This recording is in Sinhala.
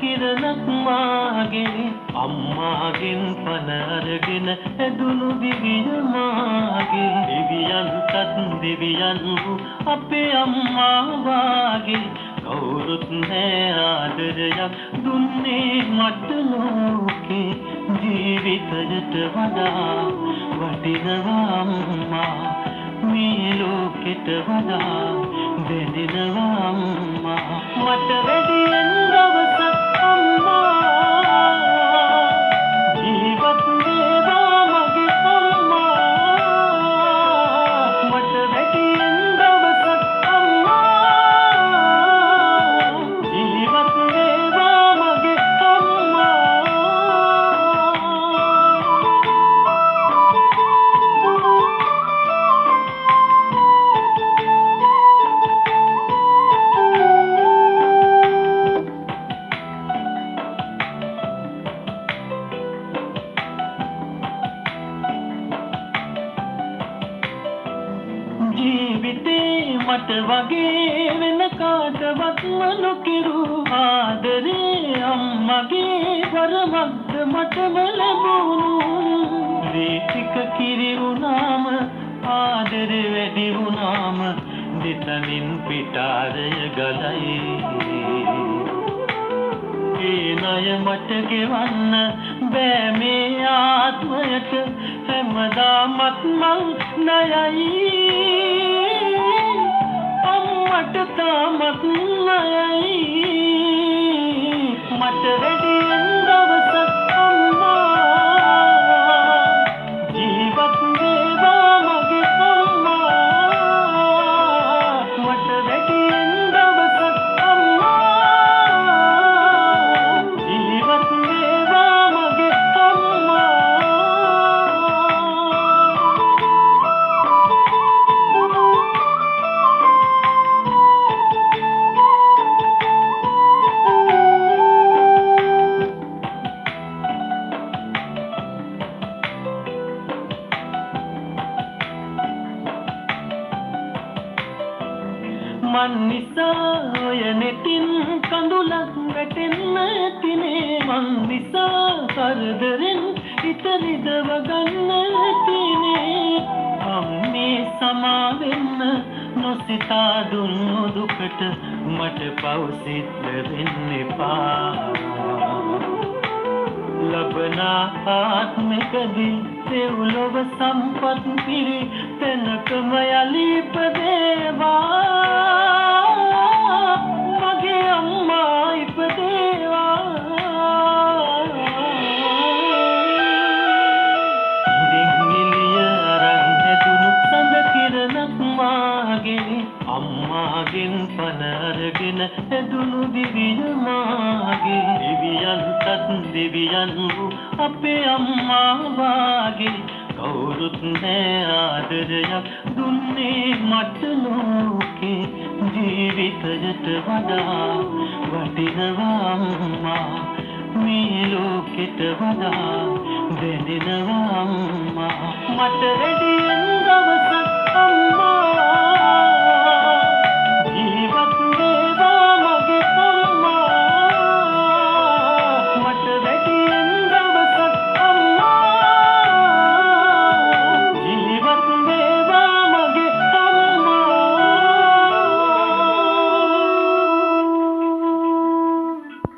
කිරණක් මාගේ අම්මාගෙන් පන අරගෙන ඇදුණු දිවිය මාගේ දෙවියන්ටත් දෙවියන් වූ අපේ අම්මා වාගේ කවුරුත් නෑ ආදරයක් දුන්නේ මට ලෝකේ ජීවිතයට වඩා වටිනවා අම්මා මේ ලෝකෙට වඩා දෙදිනවා අම්මා මට වැඩියෙන් දවසක් අම්මා ජීවත් වේවා මගේ අම්මා මට වැඩියෙන් දවසක් අම්මා ජීවත් වේවා මගේ අම්මා ජීවිතේ මට වගේ වෙන කාටවත්ම නොකිරු ආදරේ අම්මගේ වරමක්ද මටම ලැබුණු ටික කිරි වුණාම ආදරේ වැඩි වුණාම දෙතනින් පිටාරය ගලයි ඒ ණය මට ගෙවන්න බෑ මේ ආත්මයට හැමදාමත් මං ණයයි අම්මට තාමත් ණයයි මට වැඩියෙන් දවසක් අම්මා ජීවත් වේවා මගේ අම්මා මට වැඩියෙන් දවසක් අම්මා ජීවත් වේවා මගේ අම්මා මන් නිසා ඔය නෙතින් කඳුලක් වැටෙන්න ඇතිනේ මන් නිසා කරදරෙන් හිත රිදව ගන්න ඇතිනේ අම්මේ සමා වෙන්න නොසිතා දුන්නු දුකට මට පව් සිත් වෙන්න එපා ලබන ආත්මිකදී දෙව්ලොව සම්පත් පිරි තැනකම යලි ඉපදේවා මගේ අම්මා ඉපදේවා දෙංගිලිය අරන් හැදුණු සඳ කිරණක් මාගේ අම්මාගෙන් පන අරගෙන ඇදුණු දිවිය මාගේ දෙවියන්ටත් දෙවියන් වූ අපේ අම්මා වාගේ කවුරුත් නෑ ආදරයක් දුන්නේ මට ලෝකේ ජීවිතයට වඩා වටිනවා අම්මා මේ ලෝකෙට වඩා දෙදිනවා අම්මා මට